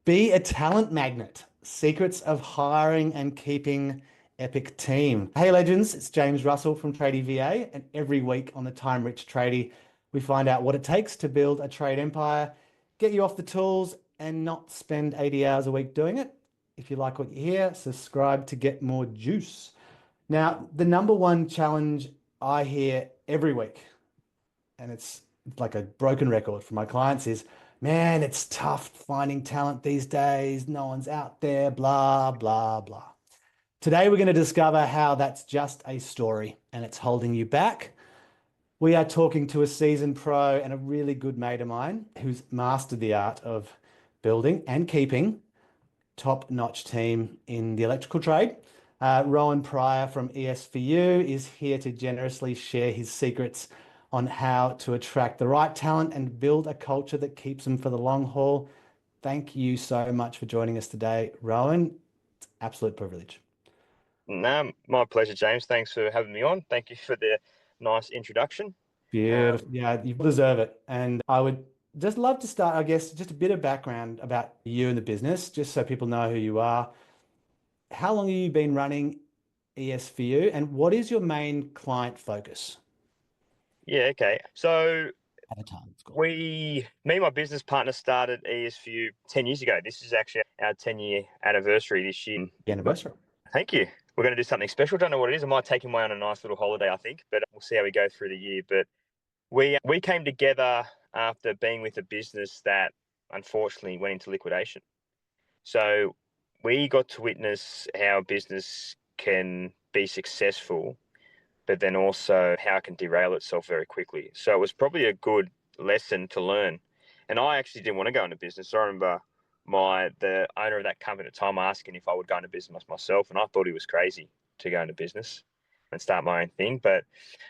Be a talent magnet. Secrets of hiring and keeping epic team. Hey legends, it's James Russell from Tradie VA, and every week on the Time Rich Tradie, we find out what it takes to build a trade empire, get you off the tools, and not spend 80 hours a week doing it. If you like what you hear, subscribe to get more juice. Now, the number one challenge I hear every week, and it's like a broken record for my clients, is man, it's tough finding talent these days. No one's out there, blah, blah, blah. Today, we're going to discover how that's just a story and it's holding you back. We are talking to a seasoned pro and a really good mate of mine who's mastered the art of building and keeping top-notch team in the electrical trade. Rowan Pryor from ES4U is here to generously share his secrets on how to attract the right talent and build a culture that keeps them for the long haul. Thank you so much for joining us today, Rowan. It's an absolute privilege. No, my pleasure, James. Thanks for having me on. Thank you for the nice introduction. Beautiful. Yeah, you deserve it. And I would just love to start, I guess, just a bit of background about you and the business, just so people know who you are. How long have you been running ES4U, and what is your main client focus? Yeah, okay. So At a time, it's called. me and my business partner started ESFU 10 years ago. This is actually our 10-year anniversary this year. The anniversary. Thank you. We're going to do something special. Don't know what it is. I might take him away on a nice little holiday, I think, but we'll see how we go through the year. But we came together after being with a business that unfortunately went into liquidation. So we got to witness how a business can be successful, but then also how it can derail itself very quickly. So it was probably a good lesson to learn. And I actually didn't want to go into business. I remember the owner of that company at the time asking if I would go into business myself, and I thought he was crazy to go into business and start my own thing. But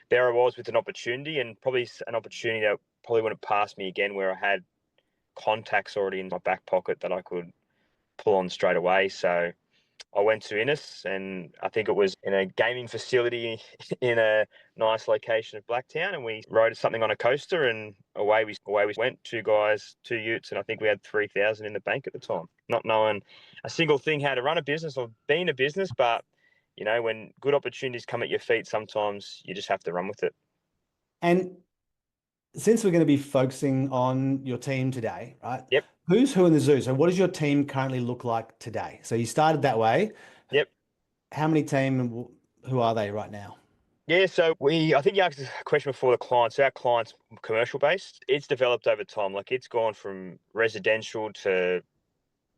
there I was with an opportunity, and probably an opportunity that probably wouldn't pass me again, where I had contacts already in my back pocket that I could pull on straight away. So I went to Innis, and I think it was in a gaming facility in a nice location of Blacktown, and we rode something on a coaster, and away we went. Two guys, two utes, and I think we had 3,000 in the bank at the time, not knowing a single thing how to run a business or be in a business. But when good opportunities come at your feet, sometimes you just have to run with it. And since we're going to be focusing on your team today, right? Yep. Who's who in the zoo? So what does your team currently look like today? So you started that way. Yep. How many team and who are they right now? Yeah, so I think you asked a question before the clients. So our clients commercial based. It's developed over time. Like it's gone from residential to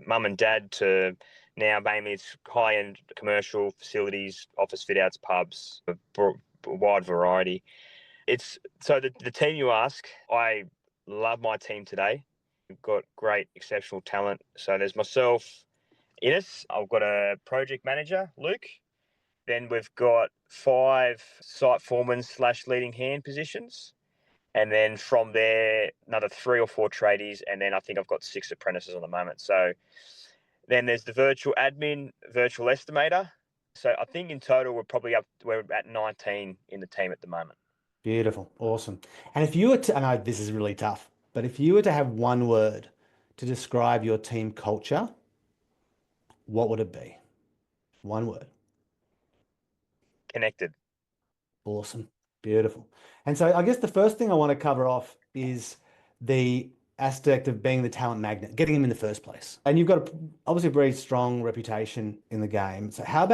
mum and dad to now mainly it's high end commercial facilities, office fit outs, pubs, a wide variety. It's so the team you ask, I love my team today. We've got great, exceptional talent. So there's myself, Innes. I've got a project manager, Luke. Then we've got 5 site foremen / leading hand positions. And then from there, another 3 or 4 tradies. And then I think I've got 6 apprentices on the moment. So then there's the virtual admin, virtual estimator. So I think in total, we're at 19 in the team at the moment. Beautiful. Awesome. And if you were to, I know this is really tough, but if you were to have one word to describe your team culture, what would it be? One word. Connected. Awesome. Beautiful. And so I guess the first thing I want to cover off is the aspect of being the talent magnet, getting them in the first place. And you've got obviously a very strong reputation in the game. So how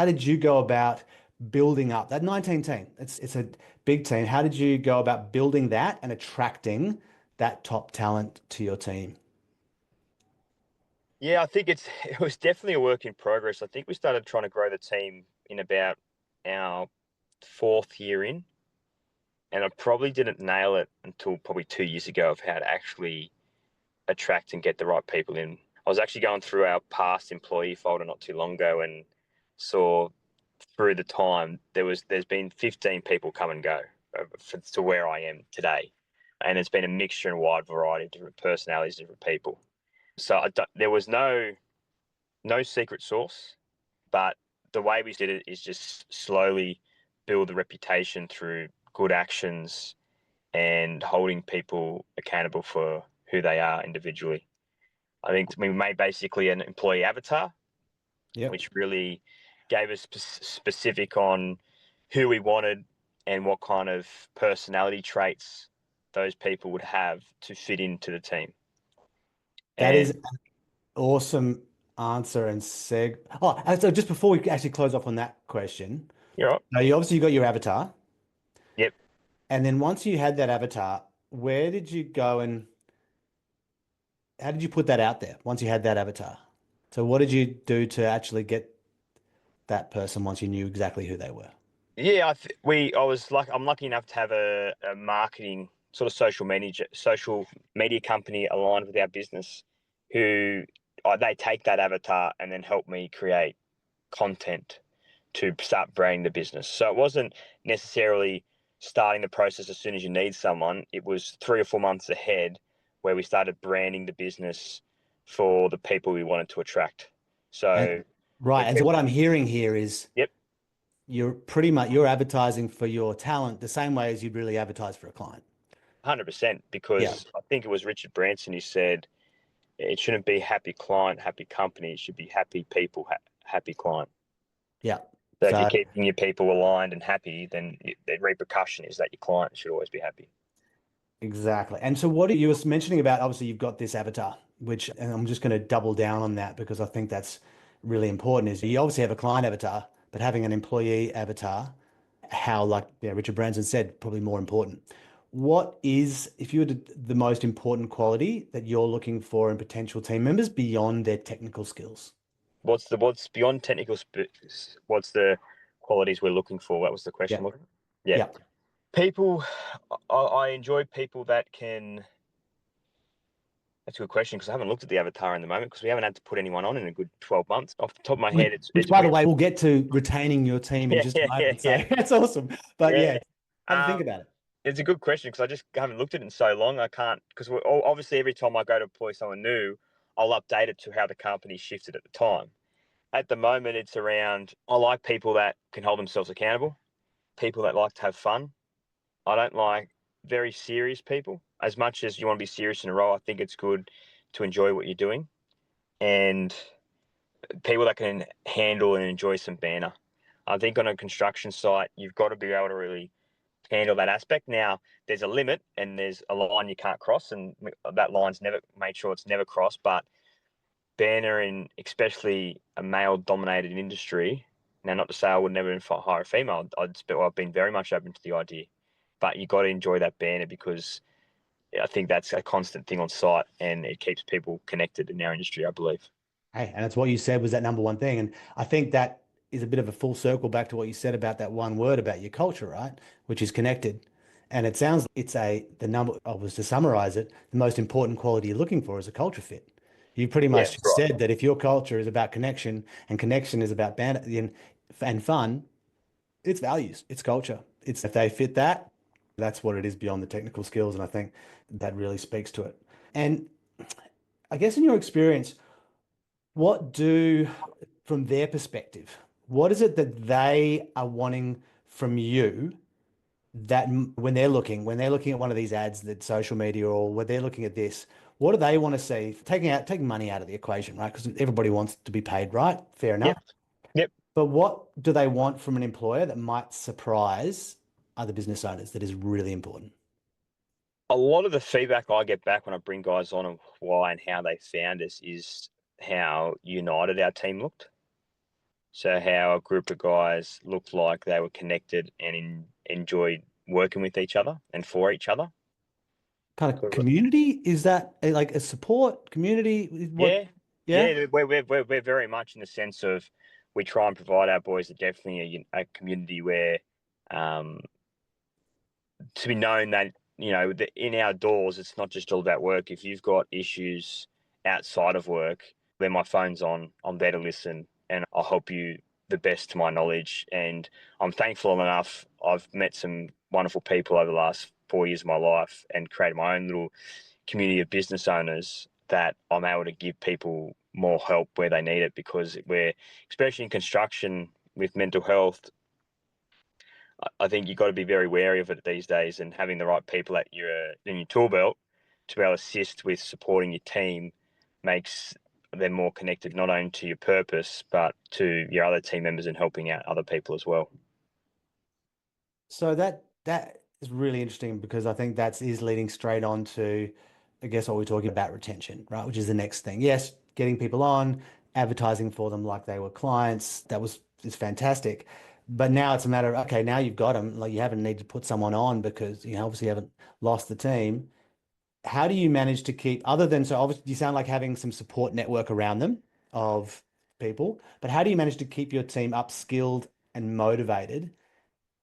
did you go about building up that 19 team? It's a big team. How did you go about building that and attracting that top talent to your team? Yeah, I think it was definitely a work in progress. I think we started trying to grow the team in about our 4th year in, and I probably didn't nail it until probably 2 years ago of how to actually attract and get the right people in. I was actually going through our past employee folder not too long ago and saw through the time there's been 15 people come and go to where I am today, and it's been a mixture and wide variety of different personalities, different people. So there was no secret sauce, but the way we did it is just slowly build the reputation through good actions and holding people accountable for who they are individually. I think we made basically an employee avatar, Yep. which really gave us specific on who we wanted and what kind of personality traits those people would have to fit into the team. That is And an awesome answer and and so just before we actually close off on that question, you're right. now you obviously got your avatar, Yep. and then once you had that avatar, where did you go and how did you put that out there once you had that avatar? So what did you do to actually get that person once you knew exactly who they were? Yeah, I'm lucky enough to have a marketing sort of social media company aligned with our business, who they take that avatar and then help me create content to start branding the business. So it wasn't necessarily starting the process as soon as you need someone. It was 3 or 4 months ahead where we started branding the business for the people we wanted to attract. And So right, when and so people, what I'm hearing here is yep, you're advertising for your talent the same way as you'd really advertise for a client. 100%, Yeah, because I think it was Richard Branson who said it shouldn't be happy client, happy company. It should be happy people, happy client. yeah. So if you're So keeping your people aligned and happy, then the repercussion is that your client should always be happy. exactly. And so what you were mentioning about, obviously you've got this avatar, which, and I'm just going to double down on that because I think that's really important, is you obviously have a client avatar, but having an employee avatar, how, like, yeah, Richard Branson said, probably more important. What is, if you were the most important quality that you're looking for in potential team members beyond their technical skills? What's beyond technical? What's the qualities we're looking for? That was the Yeah, question. Yeah, yeah. people. I enjoy people that can. That's a good question, because I haven't looked at the avatar in the moment, because we haven't had to put anyone on in a good 12 months. Off the top of my head, Which, it's by the pretty. way, we'll get to retaining your team in Yeah, just a yeah, yeah, moment. yeah, So that's awesome. But yeah. yeah, have a think about it. It's a good question, because I just haven't looked at it in so long. I can't, because obviously every time I go to employ someone new, I'll update it to how the company shifted at the time. At the moment, it's around. I like people that can hold themselves accountable, people that like to have fun. I don't like very serious people. As much as you want to be serious in a role, I think it's good to enjoy what you're doing, and people that can handle and enjoy some banter. I think on a construction site, you've got to be able to really handle that aspect. Now, there's a limit and there's a line you can't cross, and that line's never made sure it's never crossed. But banner in especially a male-dominated industry. Now, not to say I would never hire a female. I've been very much open to the idea, but you got to enjoy that banner, because I think that's a constant thing on site, and it keeps people connected in our industry, I believe. Hey, and it's what you said was that number one thing. And I think that is a bit of a full circle back to what you said about that one word about your culture, right? Which is connected. And it sounds like it's the number, I was to summarize it, the most important quality you're looking for is a culture fit. You pretty Yeah, much that's just right. said that if your culture is about connection and connection is about band and fun, it's values, it's culture. It's if they fit that, that's what it is beyond the technical skills. And I think that really speaks to it. And I guess in your experience, what do, from their perspective, what is it that they are wanting from you that when they're looking at one of these ads, that social media, or when they're looking at this, what do they want to see? Taking money out of the equation, right? Because everybody wants to be paid, right? Fair Yep. enough. Yep. But what do they want from an employer that might surprise other business owners that is really important? A lot of the feedback I get back when I bring guys on and why and how they found us is how united our team looked. So how a group of guys looked like they were connected and enjoyed working with each other and for each other. Kind of community? Is that like a support community? What? Yeah, Yeah. yeah, we're very much in the sense of, we try and provide our boys definitely a community where, um, to be known that, in our doors, it's not just all about work. If you've got issues outside of work, then my phone's on. I'm there to listen, and I'll help you the best to my knowledge. And I'm thankful enough. I've met some wonderful people over the last 4 years of my life and created my own little community of business owners that I'm able to give people more help where they need it, because we're, especially in construction with mental health, I think you've got to be very wary of it these days, and having the right people at in your tool belt to be able to assist with supporting your team makes them more connected not only to your purpose, but to your other team members and helping out other people as well. So that is really interesting because I think that is leading straight on to, I guess, what we're talking about retention, right? Which is the next thing. Yes, getting people on, advertising for them like they were clients. Is fantastic. But now it's a matter of, okay, now you've got them, like you haven't need to put someone on because you obviously haven't lost the team. How do you manage to keep, other than, so obviously you sound like having some support network around them of people, but how do you manage to keep your team upskilled and motivated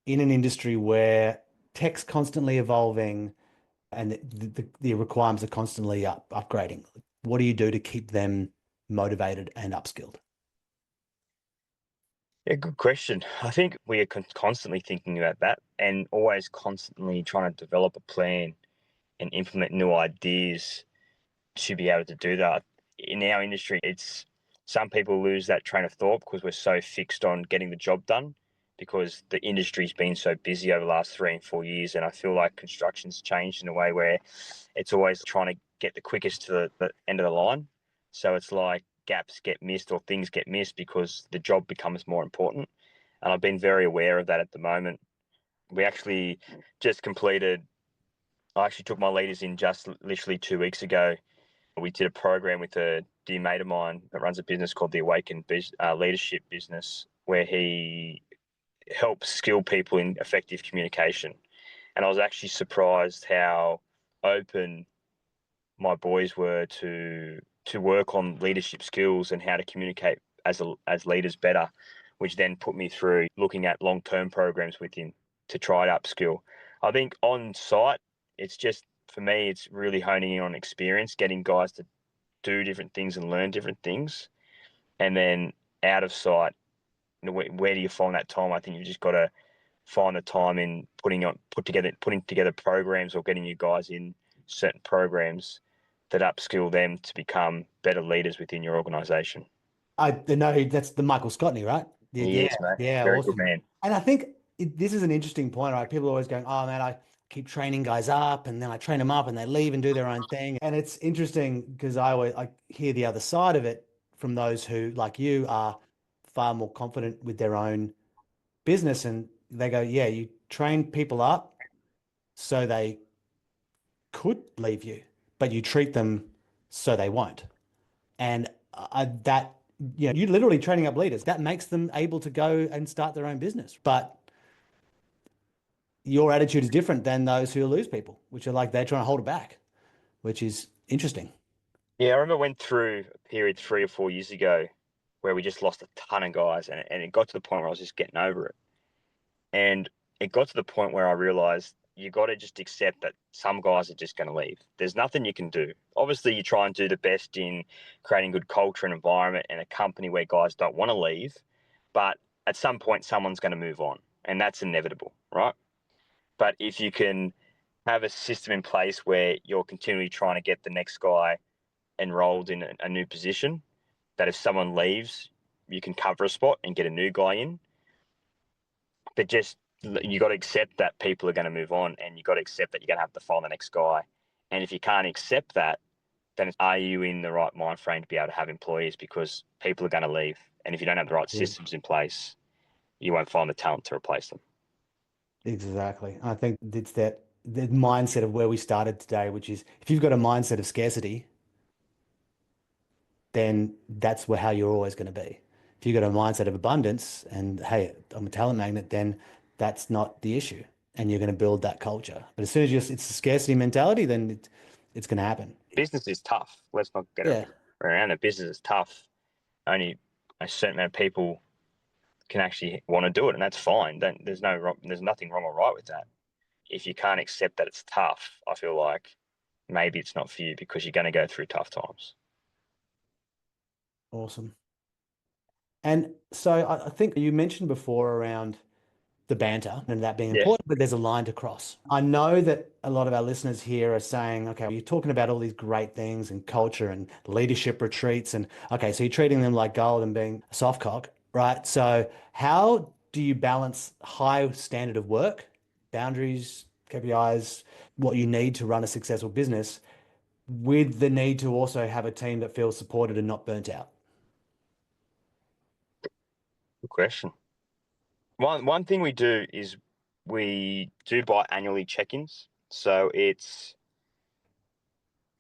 in an industry where tech's constantly evolving and the requirements are constantly upgrading? What do you do to keep them motivated and upskilled? Yeah, good question. I think we are constantly thinking about that and always constantly trying to develop a plan and implement new ideas to be able to do that. In our industry, it's some people lose that train of thought because we're so fixed on getting the job done because the industry's been so busy over the last 3 and 4 years. And I feel like construction's changed in a way where it's always trying to get the quickest to the end of the line. So it's like gaps get missed or things get missed because the job becomes more important. And I've been very aware of that at the moment. We actually just completed, I actually took my leaders in just literally 2 weeks ago. We did a program with a dear mate of mine that runs a business called the Awaken Leadership Business, where he helps skill people in effective communication. And I was actually surprised how open my boys were to work on leadership skills and how to communicate as leaders better, which then put me through looking at long-term programs with him to try to upskill. I think on site, it's just, for me, it's really honing in on experience, getting guys to do different things and learn different things. And then out of sight, where do you find that time? I think you've just got to find the time in putting together programs or getting you guys in certain programs that upskill them to become better leaders within your organization. I know that's the Michael Scotney, right? He Yeah, is, mate. yeah, Very good awesome. man. And I think this is an interesting point, right? People are always going, "Oh man, I keep training guys up, and then I train them up, and they leave and do their own thing." And it's interesting because I hear the other side of it from those who, like you, are far more confident with their own business, and they go, "Yeah, you train people up so they could leave you, but you treat them so they won't." And that, you're literally training up leaders. That makes them able to go and start their own business. But your attitude is different than those who lose people, which are like they're trying to hold it back, which is interesting. Yeah, I remember went through a period 3 or 4 years ago where we just lost a ton of guys, and it got to the point where I was just getting over it. And it got to the point where I realized you got to just accept that some guys are just going to leave. There's nothing you can do. Obviously, you try and do the best in creating good culture and environment and a company where guys don't want to leave. But at some point, someone's going to move on, and that's inevitable, right? But if you can have a system in place where you're continually trying to get the next guy enrolled in a new position, that if someone leaves, you can cover a spot and get a new guy in. But just, you got to accept that people are going to move on, and you got to accept that you're going to have to find the next guy. And if you can't accept that, then are you in the right mind frame to be able to have employees? Because people are going to leave, and if you don't have the right systems in place, you won't find the talent to replace them. Exactly. I think it's that the mindset of where we started today, which is if you've got a mindset of scarcity, then that's how you're always going to be. If you've got a mindset of abundance and hey, I'm a talent magnet, then that's not the issue. And you're going to build that culture. But as soon as it's a scarcity mentality, then it's going to happen. Business is tough. Let's not get it around it. Business is tough. Only a certain amount of people can actually want to do it, and that's fine. There's nothing wrong or right with that. If you can't accept that it's tough, I feel like maybe it's not for you because you're going to go through tough times. Awesome. And so I think you mentioned before around the banter and that being important, but there's a line to cross. I know that a lot of our listeners here are saying, okay, you're talking about all these great things and culture and leadership retreats. And okay, so you're treating them like gold and being a soft cock, right? So how do you balance high standard of work, boundaries, KPIs, what you need to run a successful business with the need to also have a team that feels supported and not burnt out? Good question. One thing we do is we do biannually check-ins. So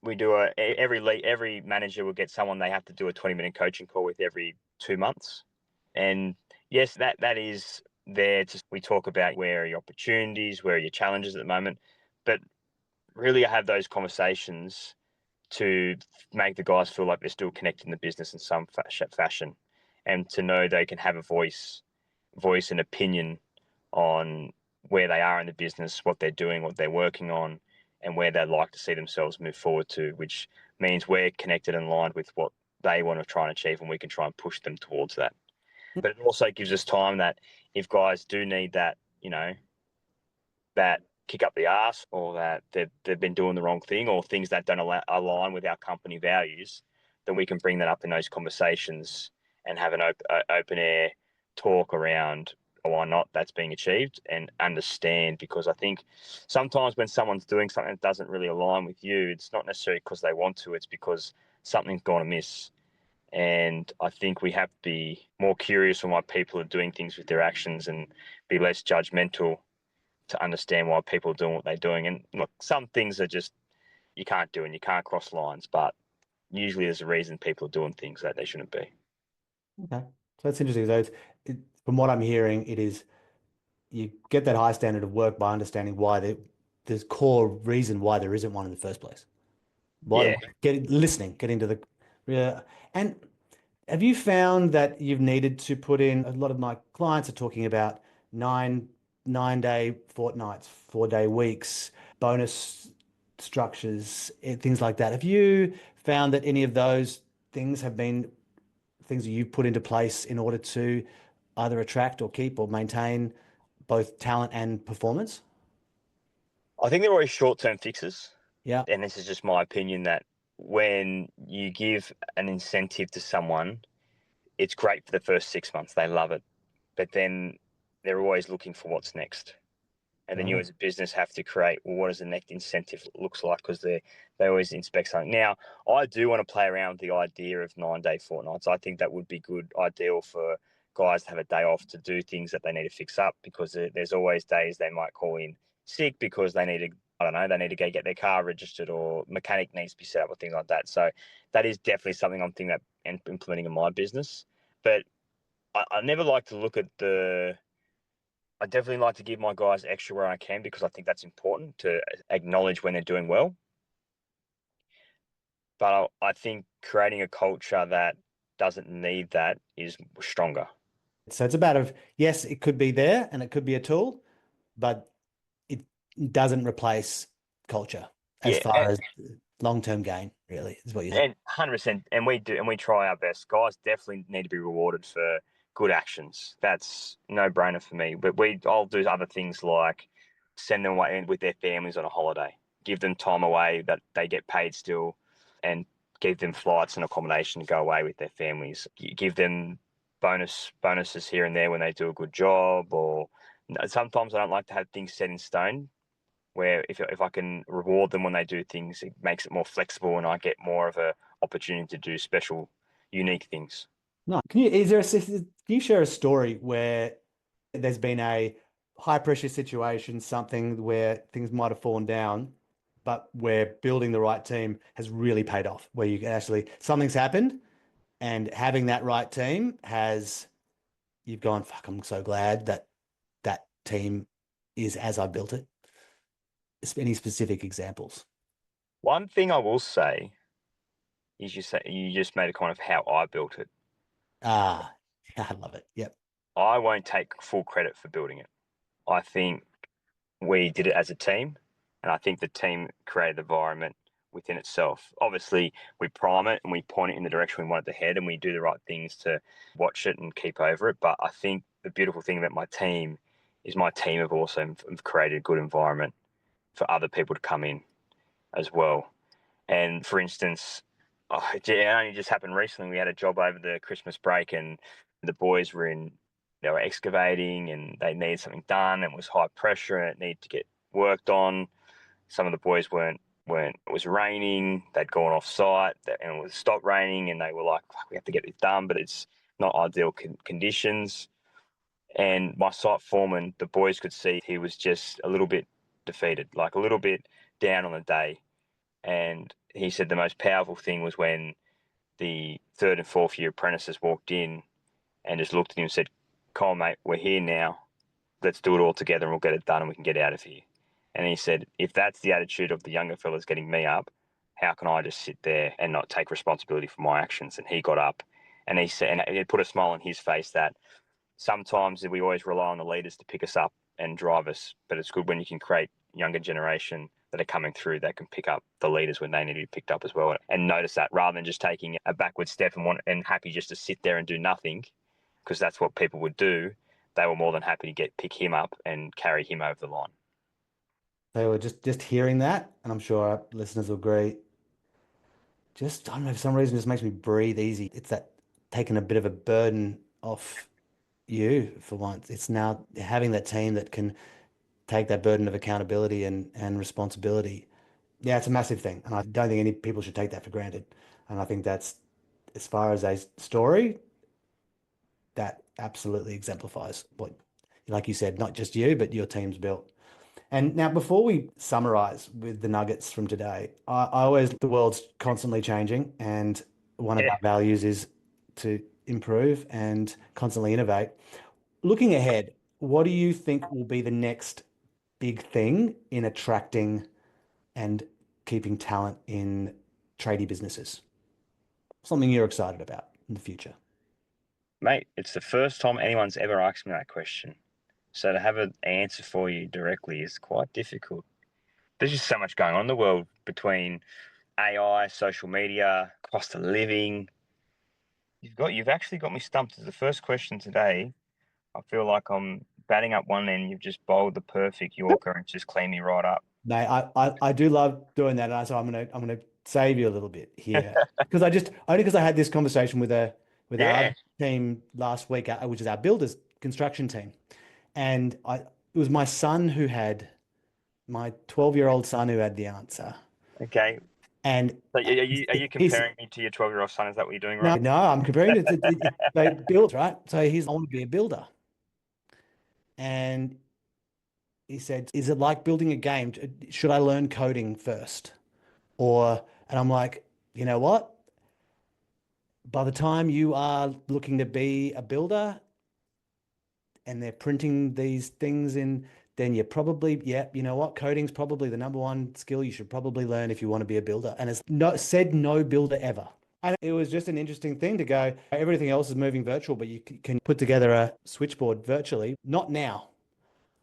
we do every manager will get someone they have to do a 20-minute coaching call with every 2 months. And yes, that is there to we talk about where are your opportunities, where are your challenges at the moment. But really I have those conversations to make the guys feel like they're still connected in the business in some fashion, and to know they can have a voice and opinion on where they are in the business, what they're doing, what they're working on, and where they'd like to see themselves move forward to, which means we're connected and aligned with what they want to try and achieve, and we can try and push them towards that. But it also gives us time that if guys do need that, that kick up the ass, or that they've been doing the wrong thing, or things that don't align with our company values, then we can bring that up in those conversations and have an open air talk around why not that's being achieved, and understand. Because I think sometimes when someone's doing something that doesn't really align with you, it's not necessarily because they want to, it's because something's gone amiss. And I think we have to be more curious on why people are doing things with their actions, and be less judgmental to understand why people are doing what they're doing. And look, some things are just you can't do, and you can't cross lines, but usually there's a reason people are doing things that they shouldn't be. Okay. So that's interesting. So from what I'm hearing, it is you get that high standard of work by understanding why there's core reason why there isn't one in the first place. Why Yeah. get into the yeah. And have you found that you've needed to put in, a lot of my clients are talking about nine 9 day fortnights, 4 day weeks, bonus structures, things like that. Have you found that any of those things have been things that you've put into place in order to either attract or keep or maintain both talent and performance? I think they're always short-term fixes. Yeah. And this is just my opinion, that when you give an incentive to someone, it's great for the first 6 months. They love it. But then they're always looking for what's next. And then you Right. as a business have to create, well, what does the next incentive looks like? Because they always inspect something. Now, I do want to play around with the idea of 9 day fortnights. I think that would be good, ideal for guys to have a day off to do things that they need to fix up, because there's always days they might call in sick because they need to, I don't know, they need to go get their car registered, or mechanic needs to be set up, or things like that. So that is definitely something I'm thinking about implementing in my business. But I never like to look at I definitely like to give my guys extra where I can, because I think that's important to acknowledge when they're doing well. But I think creating a culture that doesn't need that is stronger. So it's about of yes, it could be there and it could be a tool, but it doesn't replace culture as Yeah, far as long-term gain, really, is what you're saying. and 100%. And we do, and we try our best. Guys definitely need to be rewarded for good actions. That's no brainer for me. But I'll do other things like send them away with their families on a holiday, give them time away that they get paid still, and give them flights and accommodation to go away with their families. Give them bonuses here and there when they do a good job. Or sometimes I don't like to have things set in stone, where if I can reward them when they do things, it makes it more flexible, and I get more of a opportunity to do special, unique things. No, can you share a story where there's been a high pressure situation, something where things might have fallen down, but where building the right team has really paid off, where you can actually, something's happened and having that right team you've gone, fuck, I'm so glad that that team is as I built it. Any specific examples? One thing I will say is you just made a comment of how I built it. Ah, I love it. Yep. I won't take full credit for building it. I think we did it as a team, and I think the team created the environment within itself. Obviously, we prime it and we point it in the direction we want it to head, and we do the right things to watch it and keep over it. But I think the beautiful thing about my team is my team have also created a good environment for other people to come in as well. And for instance, it only just happened recently. We had a job over the Christmas break, and the boys they were excavating, and they needed something done, and it was high pressure, and it needed to get worked on. Some of the boys weren't when it was raining, they'd gone off site and it was stopped raining, and they were like, we have to get this done, but it's not ideal conditions. And my site foreman, the boys could see he was just a little bit defeated, like a little bit down on the day. And he said the most powerful thing was when the third and fourth year apprentices walked in and just looked at him and said, Kyle, mate, we're here now. Let's do it all together and we'll get it done and we can get out of here. And he said, if that's the attitude of the younger fellas getting me up, how can I just sit there and not take responsibility for my actions? And he got up and he said, and it put a smile on his face that sometimes we always rely on the leaders to pick us up and drive us, but it's good when you can create younger generation that are coming through that can pick up the leaders when they need to be picked up as well, and notice that rather than just taking a backward step and happy just to sit there and do nothing, because that's what people would do. They were more than happy to pick him up and carry him over the line. They were just hearing that, and I'm sure our listeners will agree. Just, I don't know, for some reason, it just makes me breathe easy. It's that taking a bit of a burden off you for once. It's now having that team that can take that burden of accountability and responsibility. Yeah, it's a massive thing. And I don't think any people should take that for granted. And I think that's, as far as a story, that absolutely exemplifies what, like you said, not just you, but your team's built. And now, before we summarize with the nuggets from today, I always, the world's constantly changing, and one of Yeah, our values is to improve and constantly innovate. Looking ahead, what do you think will be the next big thing in attracting and keeping talent in tradie businesses? Something you're excited about in the future? mate, it's the first time anyone's ever asked me that question. So to have an answer for you directly is quite difficult. There's just so much going on in the world between AI, social media, cost of living. You've actually got me stumped as the first question today. I feel like I'm batting up one end. You've just bowled the perfect Yorker and just cleaned me right up. No, I do love doing that, and so I'm gonna save you a little bit here because I just only because I had this conversation with our Yeah. other team last week, which is our builders construction team, and it was my son who had my 12-year-old son who had the answer, Okay. and So are you he's comparing me to your 12-year-old son? Is that what you're doing no, right? no, I'm comparing it to they build, right? So I want to be a builder, and he said, "Is it like building a game? Should I learn coding first?" Or, and I'm like, you know what? By the time you are looking to be a builder and they're printing these things in, then you're probably, yeah, you know what? Coding's probably the number one skill you should probably learn if you want to be a builder. And it's said no builder ever. And it was just an interesting thing to go, everything else is moving virtual, but you can put together a switchboard virtually. Not now,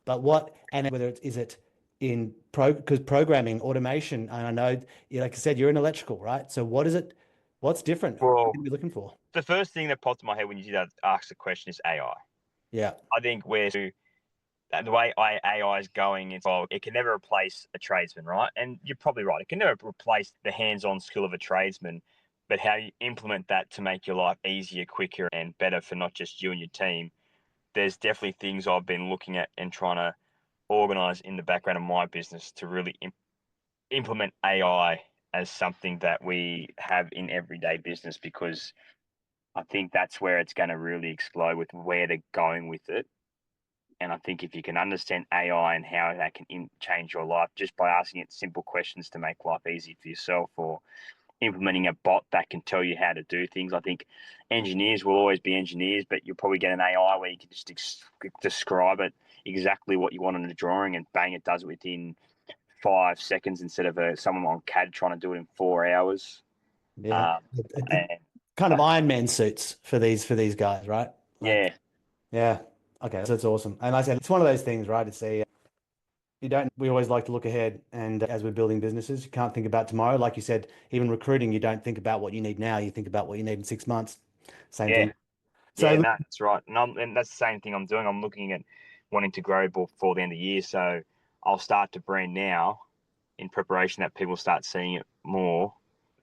but what, and whether is it in because programming, automation, and I know, like I said, you're in electrical, right? So what is it? What's different? What are Well, you looking for? the first thing that popped in my head when you did ask the question is AI. Yeah. I think the way AI is going, it can never replace a tradesman, right? And you're probably right. It can never replace the hands-on skill of a tradesman, but how you implement that to make your life easier, quicker, and better for not just you and your team. There's definitely things I've been looking at and trying to organize in the background of my business to really implement AI as something that we have in everyday business, because I think that's where it's going to really explode with where they're going with it. And I think if you can understand AI and how that can change your life just by asking it simple questions to make life easy for yourself, or implementing a bot that can tell you how to do things. I think engineers will always be engineers, but you'll probably get an AI where you can just describe it exactly what you want in a drawing, and bang, it does it within 5 seconds instead of someone on CAD trying to do it in 4 hours. Yeah. Um, and Kind of Iron Man suits for these guys, right? Like, yeah, yeah. Okay, so it's awesome. And like I said, it's one of those things, right? It's a you don't we always like to look ahead, and as we're building businesses, you can't think about tomorrow. Like you said, even recruiting, you don't think about what you need now, you think about what you need in 6 months. Same yeah, thing. yeah. So No, that's right. And that's the same thing I'm doing. I'm looking at wanting to grow before the end of the year, so I'll start to brand now in preparation that people start seeing it more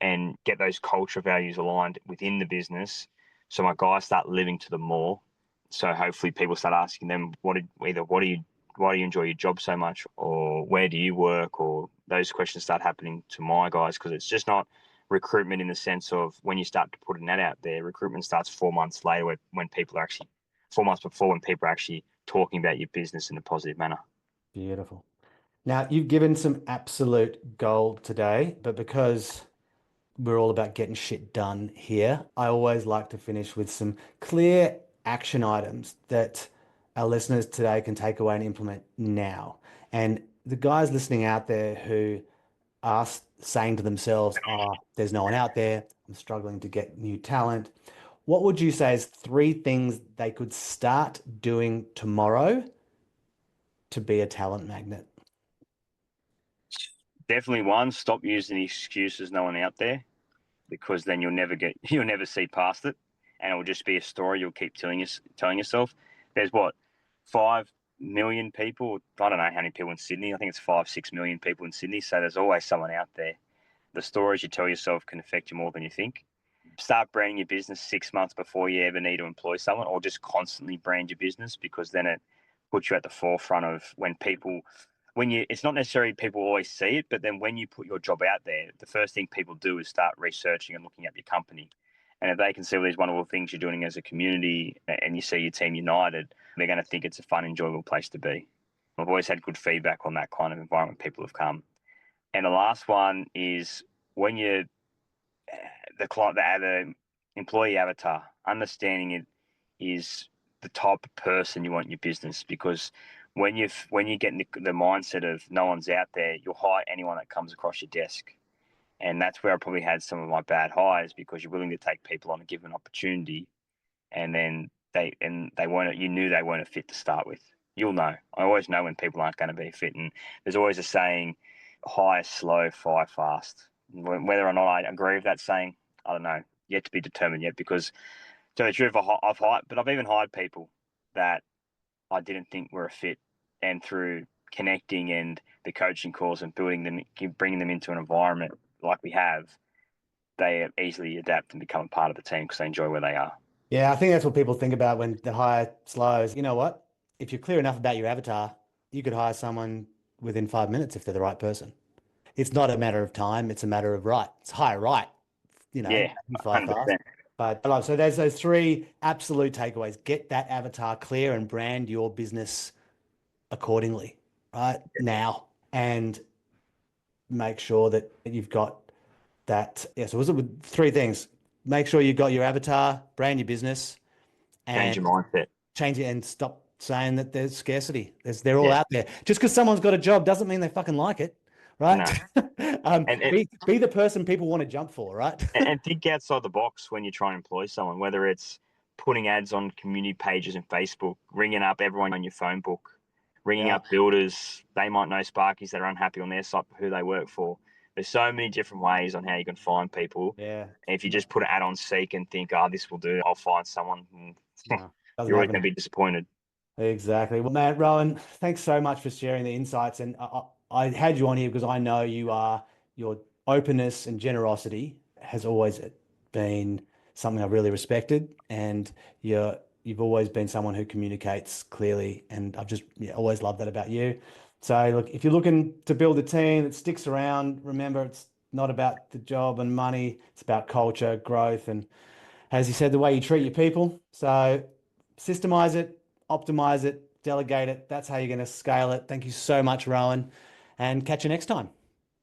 and get those culture values aligned within the business. So my guys start living to them more. So hopefully people start asking them, what are you why do you enjoy your job so much, or where do you work, or those questions start happening to my guys, because it's just not recruitment in the sense of when you start to put an ad out there. Recruitment starts 4 months later, when people are actually 4 months before, when people are actually talking about your business in a positive manner. Beautiful. Now, you've given some absolute gold today, but because we're all about getting shit done here, I always like to finish with some clear action items that our listeners today can take away and implement now. And the guys listening out there who are saying to themselves, oh, there's no one out there, I'm struggling to get new talent. What would you say is 3 things they could start doing tomorrow to be a talent magnet? Definitely one, stop using the excuses no one out there, because then you'll never see past it, and it will just be a story you'll keep telling yourself. There's what, 5 million people? I don't know how many people in Sydney. I think it's 5-6 million people in Sydney. So there's always someone out there. The stories you tell yourself can affect you more than you think. Start branding your business 6 months before you ever need to employ someone, or just constantly brand your business, because then it puts you at the forefront of it's not necessarily people always see it, but then when you put your job out there, the first thing people do is start researching and looking at your company. And if they can see all these wonderful things you're doing as a community, and you see your team united, they're going to think it's a fun, enjoyable place to be. I've always had good feedback on that kind of environment people have come. And the last one is, when you're the employee avatar, understanding it is the type of person you want in your business, because when you get in the mindset of no one's out there, you'll hire anyone that comes across your desk. And that's where I probably had some of my bad hires, because you're willing to take people on a given opportunity, and then they weren't, you knew they weren't a fit to start with. You'll know. I always know when people aren't going to be a fit. And there's always a saying, hire slow, fire fast. Whether or not I agree with that saying, I don't know. Yet to be determined yet, because to tell the truth, I've even hired people that I didn't think were a fit, and through connecting and the coaching calls and bringing them into an environment like we have, they easily adapt and become a part of the team because they enjoy where they are. Yeah, I think that's what people think about when they hire slows. You know what? If you're clear enough about your avatar, you could hire someone within 5 minutes if they're the right person. It's not a matter of time, it's a matter of right. It's hire right, Yeah, fire fast. 100%. But I love, so there's those 3 absolute takeaways. Get that avatar clear and brand your business accordingly, right now, and make sure that you've got that. Yeah, so was it with 3 things? Make sure you've got your avatar, brand your business, Change and your mindset. change it, and stop saying that there's scarcity. They're all out there. Just because someone's got a job doesn't mean they fucking like it, right? No. And be the person people want to jump for, right? and think outside the box when you try and employ someone, whether it's putting ads on community pages and Facebook, ringing up everyone on your phone book, ringing up builders. They might know Sparkies that are unhappy on their site for who they work for. There's so many different ways on how you can find people. Yeah. And if you just put an ad on Seek and think, this will do, I'll find someone, No, you're always going to be disappointed. Exactly. Well, Matt, Rowan, thanks so much for sharing the insights. And I had you on here because I know your openness and generosity has always been something I've really respected. And you've always been someone who communicates clearly. And I've just always loved that about you. So look, if you're looking to build a team that sticks around, remember it's not about the job and money. It's about culture, growth, and as you said, the way you treat your people. So systemize it, optimize it, delegate it. That's how you're going to scale it. Thank you so much, Rowan, and catch you next time.